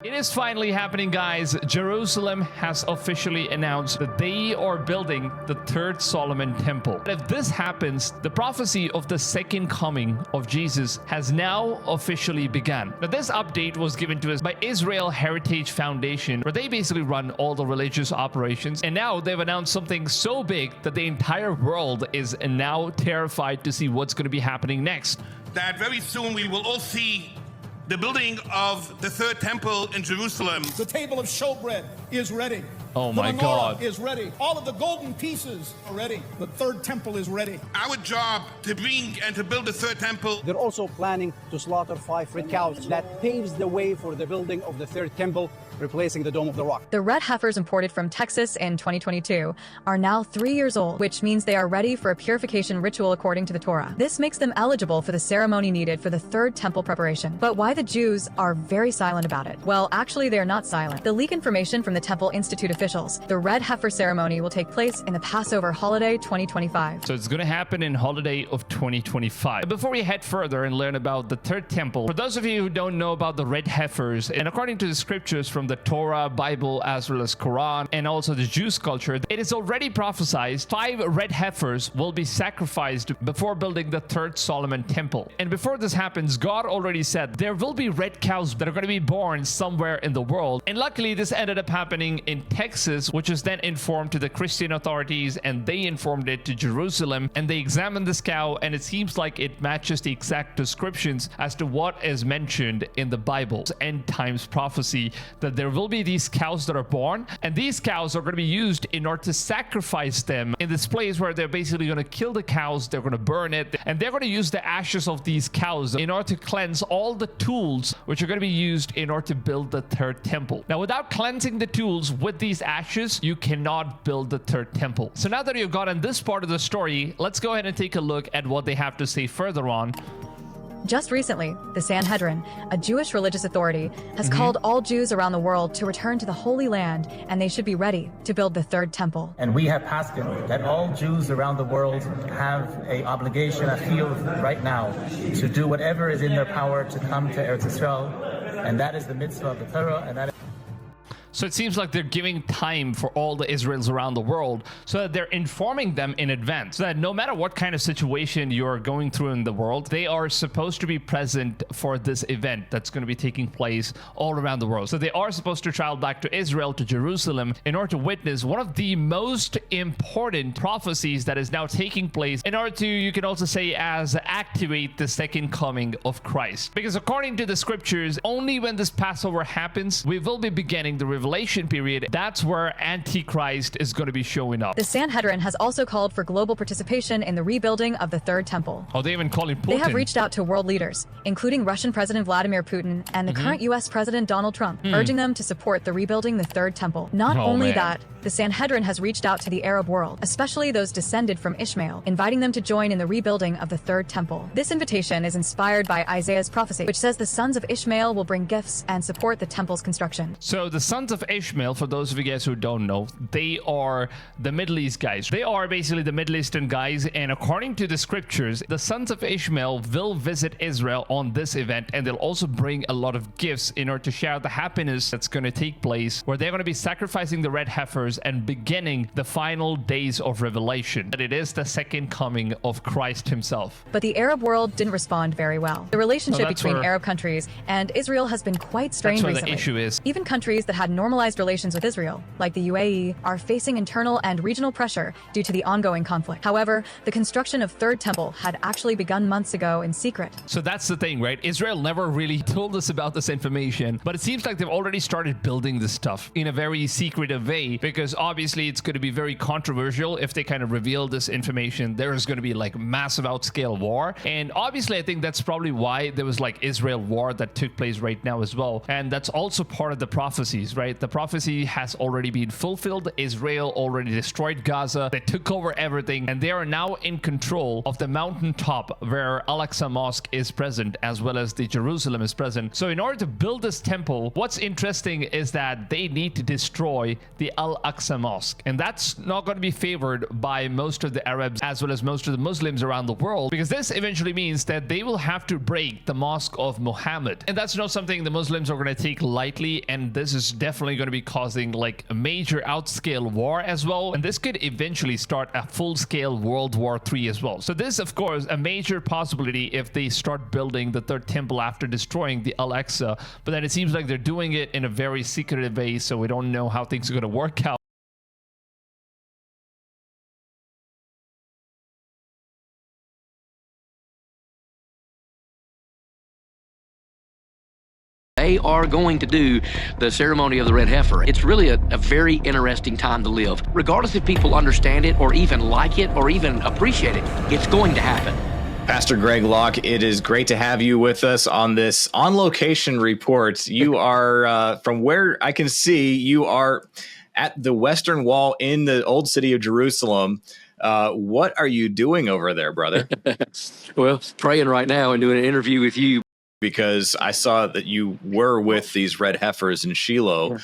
It is finally happening, guys. Jerusalem has officially announced that they are building the third Solomon temple. If this happens, the prophecy of the second coming of Jesus has now officially begun. Now, this update was given to us by Israel Heritage Foundation, where they basically run all the religious operations. And now they've announced something so big that the entire world is now terrified to see what's going to be happening next. That very soon we will all see the building of the third temple in Jerusalem. The table of showbread is ready. Oh my the menorah God. is ready. All of the golden pieces are ready. The third temple is ready. Our job to bring and to build the third temple. They're also planning to slaughter 5 red cows. That paves the way for the building of the third temple, replacing the Dome of the Rock. The red heifers imported from Texas in 2022 are now 3 years old, which means they are ready for a purification ritual according to the Torah. This makes them eligible for the ceremony needed for the third temple preparation. But why the Jews are very silent about it? Well, actually, they are not silent. The leak information from the Temple Institute officials. The red heifer ceremony will take place in the Passover holiday 2025. So it's going to happen in holiday of 2025. Before we head further and learn about the third temple, for those of you who don't know about the red heifers, and according to the scriptures from the Torah, Bible, as well as Quran, and also the Jewish culture, it is already prophesied 5 red heifers will be sacrificed before building the third Solomon temple. And before this happens, God already said there will be red cows that are going to be born somewhere in the world. And luckily, this ended up happening in Texas, which was then informed to the Christian authorities, and they informed it to Jerusalem, and they examined this cow, and it seems like it matches the exact descriptions as to what is mentioned in the Bible's end times prophecy, that there will be these cows that are born, and these cows are going to be used in order to sacrifice them in this place where they're basically going to kill the cows, they're going to burn it, and they're going to use the ashes of these cows in order to cleanse all the tools which are going to be used in order to build the third temple. Now, without cleansing the tools with these ashes, you cannot build the third temple. So now that you've gotten this part of the story, let's go ahead and take a look at what they have to say further on. Just recently, the Sanhedrin, a Jewish religious authority, has called all Jews around the world to return to the Holy Land, and they should be ready to build the third temple. And we have passed it, that all Jews around the world have an obligation, I feel right now, to do whatever is in their power to come to Eretz Israel, and that is the mitzvah of the Torah, and that is... So it seems like they're giving time for all the Israelis around the world so that they're informing them in advance, so that no matter what kind of situation you're going through in the world, they are supposed to be present for this event that's going to be taking place all around the world. So they are supposed to travel back to Israel, to Jerusalem, in order to witness one of the most important prophecies that is now taking place in order to, you can also say, as activate the second coming of Christ. Because according to the scriptures, only when this Passover happens, we will be beginning the revelation period. That's where Antichrist is going to be showing up. The Sanhedrin has also called for global participation in the rebuilding of the third temple. Oh, they even call him Putin. They have reached out to world leaders, including Russian President Vladimir Putin and the current U.S. President Donald Trump, urging them to support the rebuilding the third temple. Not only that, the Sanhedrin has reached out to the Arab world, especially those descended from Ishmael, inviting them to join in the rebuilding of the third temple. This invitation is inspired by Isaiah's prophecy, which says the sons of Ishmael will bring gifts and support the temple's construction. So the sons of Ishmael, for those of you guys who don't know, they are the Middle East guys. They are basically the Middle Eastern guys, and according to the scriptures, the sons of Ishmael will visit Israel on this event, and they'll also bring a lot of gifts in order to share the happiness that's going to take place, where they're going to be sacrificing the red heifers and beginning the final days of revelation. That it is the second coming of Christ himself. But the Arab world didn't respond very well. The relationship between where, Arab countries and Israel has been quite strained recently. The issue is. Even countries that had normalized relations with Israel, like the UAE, are facing internal and regional pressure due to the ongoing conflict. However, the construction of Third Temple had actually begun months ago in secret. So that's the thing, right? Israel never really told us about this information, but it seems like they've already started building this stuff in a very secretive way, because obviously it's going to be very controversial if they kind of reveal this information. There is going to be like massive outscale war, and obviously I think that's probably why there was like Israel war that took place right now as well, and that's also part of the prophecies, right? right? The prophecy has already been fulfilled. Israel already destroyed Gaza. They took over everything, and they are now in control of the mountaintop where Al-Aqsa Mosque is present, as well as the Jerusalem is present. So in order to build this temple, what's interesting is that they need to destroy the Al-Aqsa Mosque. And that's not going to be favored by most of the Arabs as well as most of the Muslims around the world, because this eventually means that they will have to break the Mosque of Muhammad. And that's not something the Muslims are going to take lightly, and this is definitely going to be causing like a major outscale war as well. And this could eventually start a full-scale World War III as well. So this is, of course, a major possibility if they start building the third temple after destroying the Al-Aqsa. But then it seems like they're doing it in a very secretive way, so we don't know how things are going to work out. They are going to do the ceremony of the red heifer. It's really a very interesting time to live. Regardless if people understand it or even like it or even appreciate it, it's going to happen. Pastor Greg Locke, it is great to have you with us on this on-location report. You are, from where I can see, you are at the Western Wall in the old city of Jerusalem. What are you doing over there, brother? Well, praying right now and doing an interview with you. Because I saw that you were with these red heifers in Shiloh.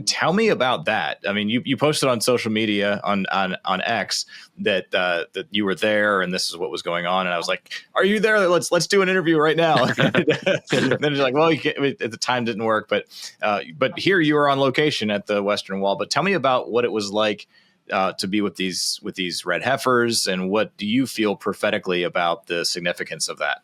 Tell me about that. I mean, you posted on social media on X that that you were there and this is what was going on. And I was like, "Are you there? Let's do an interview right now." And then you're like, "Well, you can't, the time didn't work." But here you were on location at the Western Wall. But tell me about what it was like to be with these red heifers, and what do you feel prophetically about the significance of that?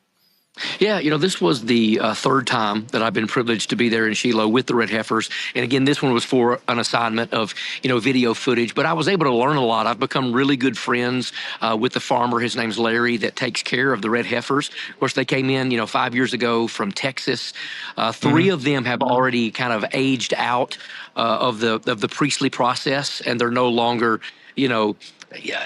Yeah, this was the third time that I've been privileged to be there in Shiloh with the red heifers. And again, this one was for an assignment of, video footage. But I was able to learn a lot. I've become really good friends with the farmer. His name's Larry, that takes care of the red heifers. Of course, they came in, 5 years ago from Texas. Three of them have already kind of aged out of the priestly process, and they're no longer,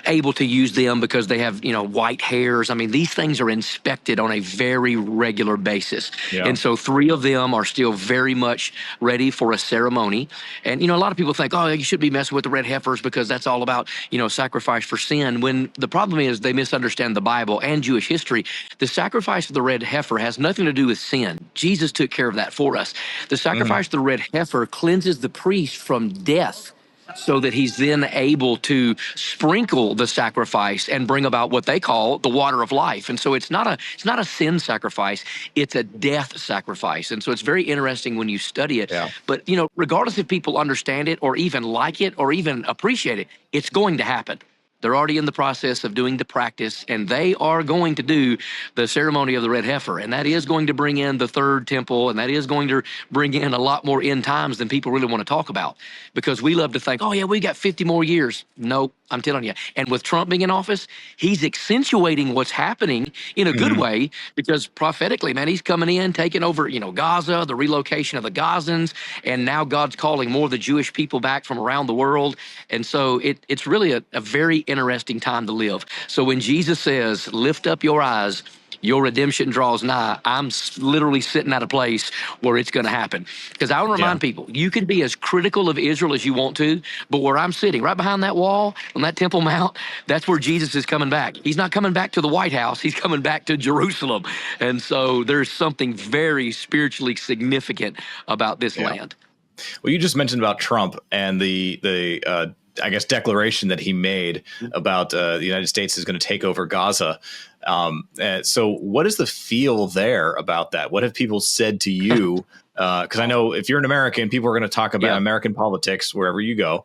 able to use them because they have, white hairs. I mean, these things are inspected on a very regular basis. Yeah. And so three of them are still very much ready for a ceremony. And, a lot of people think, oh, you should be messing with the red heifers because that's all about, sacrifice for sin. When the problem is they misunderstand the Bible and Jewish history. The sacrifice of the red heifer has nothing to do with sin. Jesus took care of that for us. The sacrifice of the red heifer cleanses the priest from death, so that he's then able to sprinkle the sacrifice and bring about what they call the water of life. And so it's not a sin sacrifice, it's a death sacrifice. And so it's very interesting when you study it. Yeah. But, regardless if people understand it or even like it or even appreciate it, it's going to happen. They're already in the process of doing the practice, and they are going to do the ceremony of the red heifer. And that is going to bring in the third temple, and that is going to bring in a lot more end times than people really want to talk about. Because we love to think, oh, yeah, we got 50 more years. Nope, I'm telling you. And with Trump being in office, he's accentuating what's happening in a good way, because prophetically, man, he's coming in, taking over, Gaza, the relocation of the Gazans, and now God's calling more of the Jewish people back from around the world. And so it's really a very interesting time to live. So when Jesus says, lift up your eyes, your redemption draws nigh, I'm literally sitting at a place where it's going to happen. Because I want to remind people, you can be as critical of Israel as you want to, but where I'm sitting, right behind that wall, on that Temple Mount, that's where Jesus is coming back. He's not coming back to the White House. He's coming back to Jerusalem. And so there's something very spiritually significant about this land. Well, you just mentioned about Trump and the I guess, declaration that he made about the United States is going to take over Gaza. So what is the feel there about that? What have people said to you? Because I know if you're an American, people are going to talk about American politics wherever you go.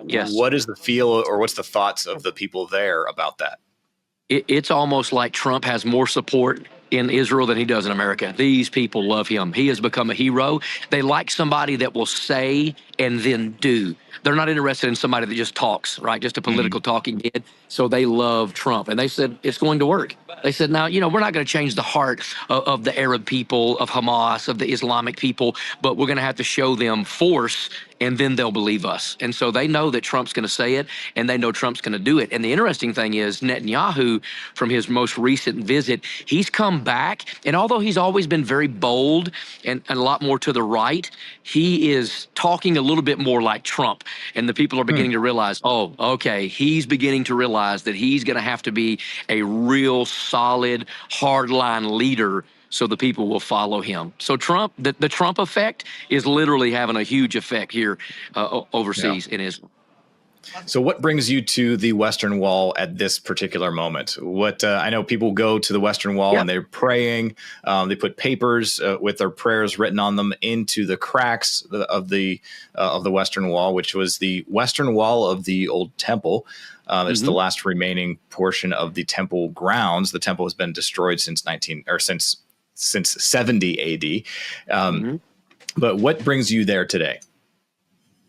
Yes. What is the feel, or what's the thoughts of the people there about that? It's almost like Trump has more support in Israel than he does in America. These people love him. He has become a hero. They like somebody that will say and then do. They're not interested in somebody that just talks, right? Just a political talking head. So they love Trump. And they said, it's going to work. They said, now, we're not going to change the heart of the Arab people, of Hamas, of the Islamic people, but we're going to have to show them force and then they'll believe us. And so they know that Trump's going to say it, and they know Trump's going to do it. And the interesting thing is Netanyahu, from his most recent visit, he's come back, and although he's always been very bold and a lot more to the right, he is talking a little bit more like Trump. And the people are beginning to realize, oh, okay, he's beginning to realize that he's going to have to be a real solid, hardline leader so the people will follow him. So Trump, the Trump effect is literally having a huge effect here overseas in Israel. So what brings you to the Western Wall at this particular moment? What I know people go to the Western Wall and they're praying. They put papers with their prayers written on them into the cracks of the Western Wall, which was the Western Wall of the old temple. It's the last remaining portion of the temple grounds. The temple has been destroyed since 70 AD. But what brings you there today?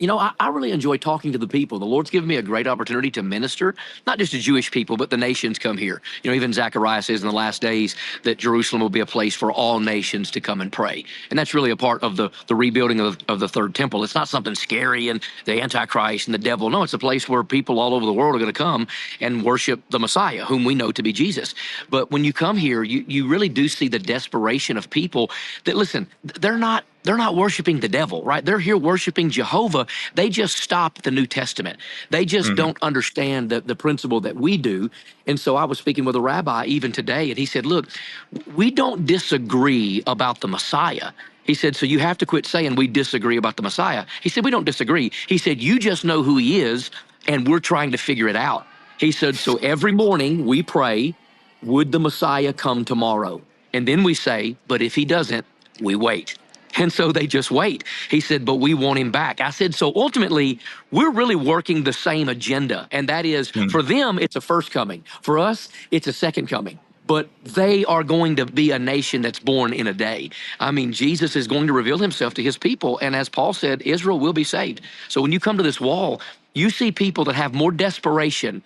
You know, I really enjoy talking to the people. The Lord's given me a great opportunity to minister, not just to Jewish people, but the nations come here. You know, even Zechariah says in the last days that Jerusalem will be a place for all nations to come and pray. And that's really a part of the rebuilding of the third temple. It's not something scary and the Antichrist and the devil. No, it's a place where people all over the world are going to come and worship the Messiah, whom we know to be Jesus. But when you come here, you really do see the desperation of people that, listen, they're not worshiping the devil, right? They're here worshiping Jehovah. They just stopped the New Testament. They just don't understand the principle that we do. And so I was speaking with a rabbi even today, and he said, look, we don't disagree about the Messiah. He said, so you have to quit saying we disagree about the Messiah. He said, we don't disagree. He said, you just know who he is, and we're trying to figure it out. He said, so every morning we pray, would the Messiah come tomorrow? And then we say, but if he doesn't, we wait. And so they just wait. He said, but we want him back. I said, so ultimately, we're really working the same agenda. And that is, for them, it's a first coming. For us, it's a second coming. But they are going to be a nation that's born in a day. I mean, Jesus is going to reveal himself to his people. And as Paul said, Israel will be saved. So when you come to this wall, you see people that have more desperation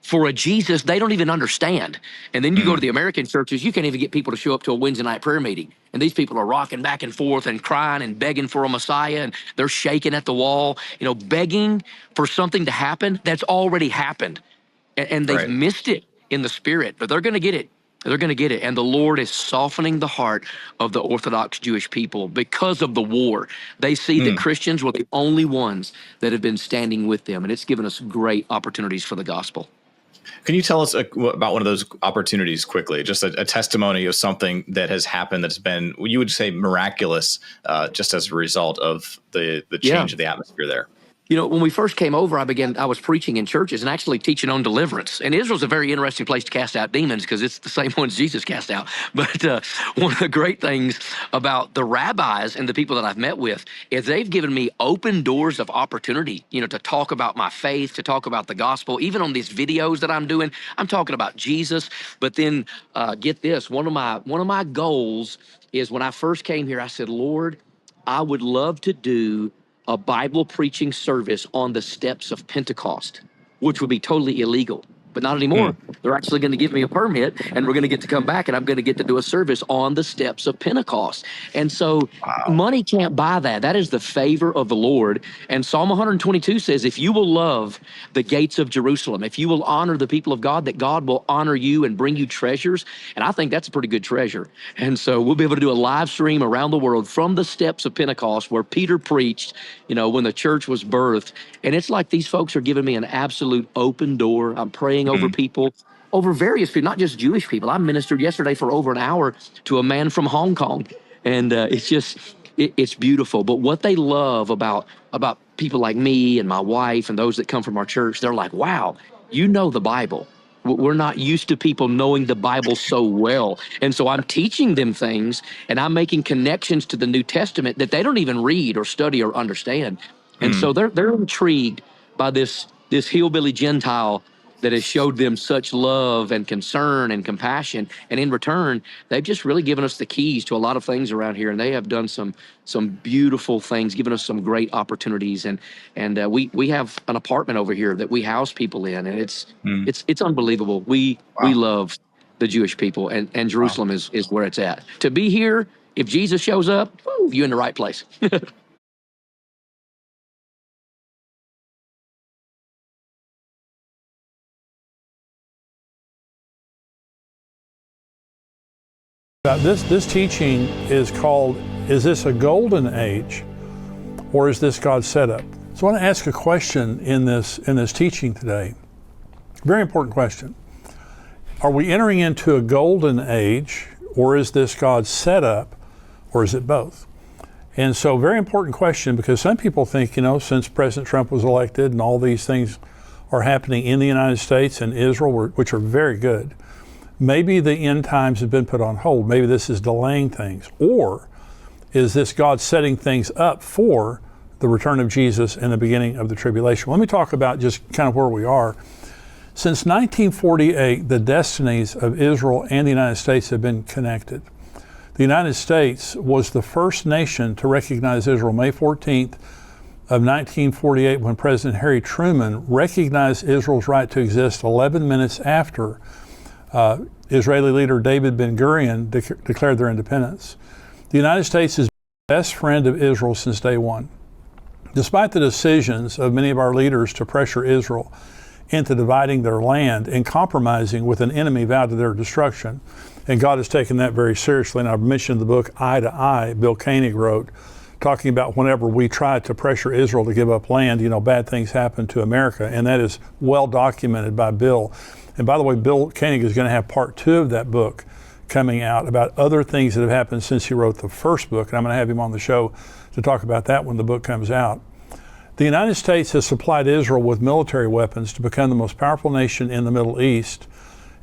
for a Jesus they don't even understand. And then you go to the American churches, you can't even get people to show up to a Wednesday night prayer meeting. And these people are rocking back and forth and crying and begging for a Messiah, and they're shaking at the wall, you know, begging for something to happen that's already happened. And they've missed it in the spirit, but they're going to get it. They're going to get it. And the Lord is softening the heart of the Orthodox Jewish people because of the war. They see that Christians were the only ones that have been standing with them, and it's given us great opportunities for the gospel. Can you tell us about one of those opportunities quickly? Just a testimony of something that has happened that's been, you would say, miraculous, just as a result of the change of the atmosphere there. You know, when we first came over, I was preaching in churches and actually teaching on deliverance. And Israel's a very interesting place to cast out demons because it's the same ones Jesus cast out. But one of the great things about the rabbis and the people that I've met with is they've given me open doors of opportunity, you know, to talk about my faith, to talk about the gospel. Even on these videos that I'm doing, I'm talking about Jesus. But then get this, one of my goals is when I first came here, I said, Lord, I would love to do a Bible preaching service on the steps of Pentecost, which would be totally illegal. But not anymore. They're actually going to give me a permit, and we're going to get to come back, and I'm going to get to do a service on the steps of Pentecost. And so money can't buy that. That is the favor of the Lord. And Psalm 122 says, if you will love the gates of Jerusalem, if you will honor the people of God, that God will honor you and bring you treasures. And I think that's a pretty good treasure. And so we'll be able to do a live stream around the world from the steps of Pentecost where Peter preached, you know, when the church was birthed. And it's like these folks are giving me an absolute open door. I'm praying over people, over various people, not just Jewish people. I ministered yesterday for over an hour to a man from Hong Kong. And it's beautiful. But what they love about people like me and my wife and those that come from our church, they're like, wow, you know the Bible. We're not used to people knowing the Bible so well. And so I'm teaching them things, and I'm making connections to the New Testament that they don't even read or study or understand. And so they're intrigued by this hillbilly Gentile that has showed them such love and concern and compassion. And in return, they've just really given us the keys to a lot of things around here. And they have done some beautiful things, given us some great opportunities. And we have an apartment over here that we house people in. And it's unbelievable. We love the Jewish people, and Jerusalem is where it's at. To be here, if Jesus shows up, you're in the right place. This teaching is called, is this a golden age or is this God's setup? So I want to ask a question in this teaching today. Very important question. Are we entering into a golden age or is this God's setup or is it both? And so very important question, because some people think, since President Trump was elected and all these things are happening in the United States and Israel, which are very good, maybe the end times have been put on hold. Maybe this is delaying things. Or is this God setting things up for the return of Jesus and the beginning of the tribulation? Let me talk about just kind of where we are. Since 1948, the destinies of Israel and the United States have been connected. The United States was the first nation to recognize Israel. May 14th of 1948, when President Harry Truman recognized Israel's right to exist 11 minutes after Israeli leader David Ben-Gurion declared their independence. The United States is the best friend of Israel since day one. Despite the decisions of many of our leaders to pressure Israel into dividing their land and compromising with an enemy vowed to their destruction, and God has taken that very seriously. And I've mentioned the book Eye to Eye, Bill Koenig wrote, talking about whenever we try to pressure Israel to give up land, bad things happen to America. And that is well documented by Bill. And by the way, Bill Koenig is going to have part 2 of that book coming out about other things that have happened since he wrote the first book. And I'm going to have him on the show to talk about that when the book comes out. The United States has supplied Israel with military weapons to become the most powerful nation in the Middle East.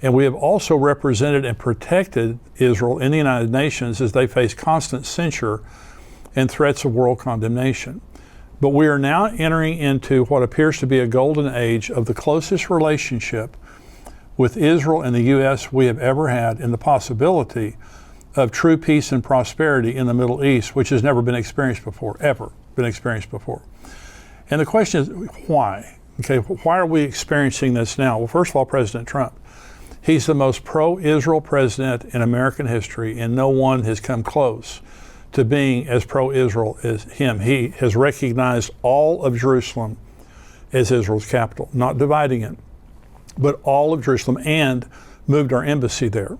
And we have also represented and protected Israel in the United Nations as they face constant censure and threats of world condemnation. But we are now entering into what appears to be a golden age of the closest relationship with Israel and the U.S. we have ever had, and the possibility of true peace and prosperity in the Middle East, which has never been experienced before, ever been experienced before. And the question is, why? Okay, why are we experiencing this now? Well, first of all, President Trump. He's the most pro-Israel president in American history, and no one has come close to being as pro-Israel as him. He has recognized all of Jerusalem as Israel's capital, not dividing it, but all of Jerusalem, and moved our embassy there.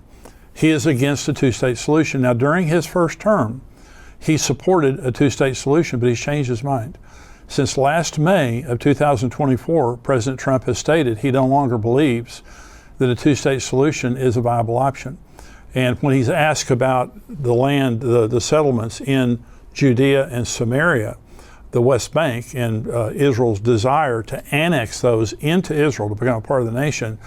He is against a two-state solution. Now, during his first term, he supported a two-state solution, but he's changed his mind. Since last May of 2024, President Trump has stated he no longer believes that a two-state solution is a viable option. And when he's asked about the land, the settlements in Judea and Samaria, the West Bank, and Israel's desire to annex those into Israel to become a part of the nation,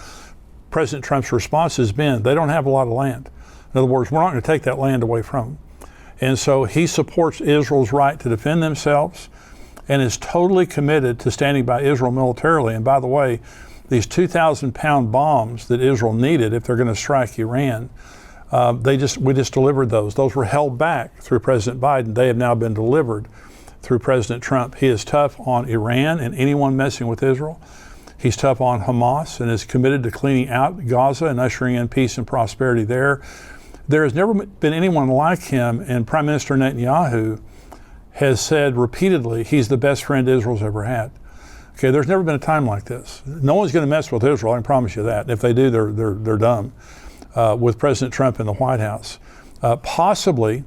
President Trump's response has been, they don't have a lot of land. In other words, we're not going to take that land away from them. And so he supports Israel's right to defend themselves and is totally committed to standing by Israel militarily. And by the way, these 2,000-pound bombs that Israel needed if they're going to strike Iran, we just delivered those. Those were held back through President Biden. They have now been delivered through President Trump. He is tough on Iran and anyone messing with Israel. He's tough on Hamas and is committed to cleaning out Gaza and ushering in peace and prosperity there. There has never been anyone like him, and Prime Minister Netanyahu has said repeatedly he's the best friend Israel's ever had. Okay, there's never been a time like this. No one's going to mess with Israel, I can promise you that. If they do, they're dumb. With President Trump in the White House. Possibly,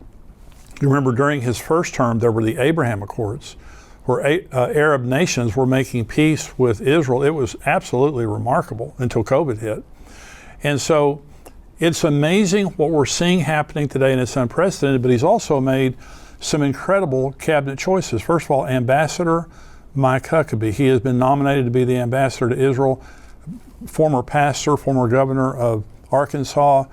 you remember during his first term, there were the Abraham Accords, where Arab nations were making peace with Israel. It was absolutely remarkable until COVID hit. And so it's amazing what we're seeing happening today, and it's unprecedented, but he's also made some incredible cabinet choices. First of all, Ambassador Mike Huckabee. He has been nominated to be the ambassador to Israel, former pastor, former governor of Arkansas,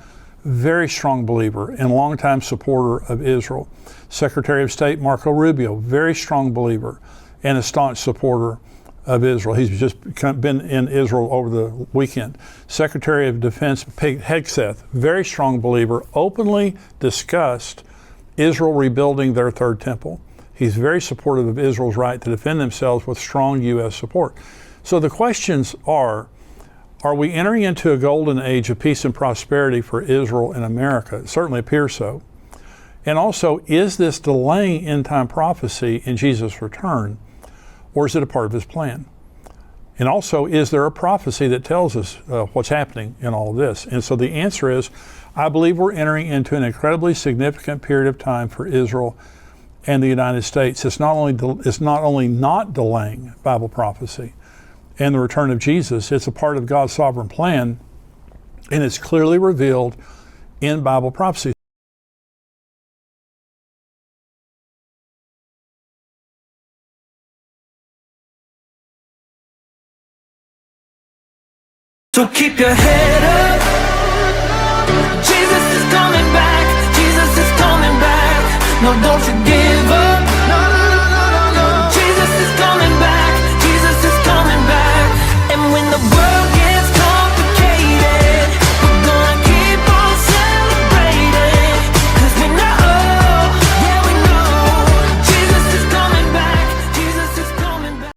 very strong believer and longtime supporter of Israel. Secretary of State Marco Rubio, very strong believer and a staunch supporter of Israel. He's just been in Israel over the weekend. Secretary of Defense Pete Hegseth, very strong believer, openly discussed Israel rebuilding their third temple. He's very supportive of Israel's right to defend themselves with strong U.S. support. So the questions are we entering into a golden age of peace and prosperity for Israel and America? It certainly appears so. And also, is this delaying end-time prophecy in Jesus' return, or is it a part of his plan? And also, is there a prophecy that tells us what's happening in all of this? And so the answer is, I believe we're entering into an incredibly significant period of time for Israel and the United States. It's not only not delaying Bible prophecy and the return of Jesus, it's a part of God's sovereign plan, and it's clearly revealed in Bible prophecy. So keep your head up. Jesus is coming back. Jesus is coming back. No, don't you give up.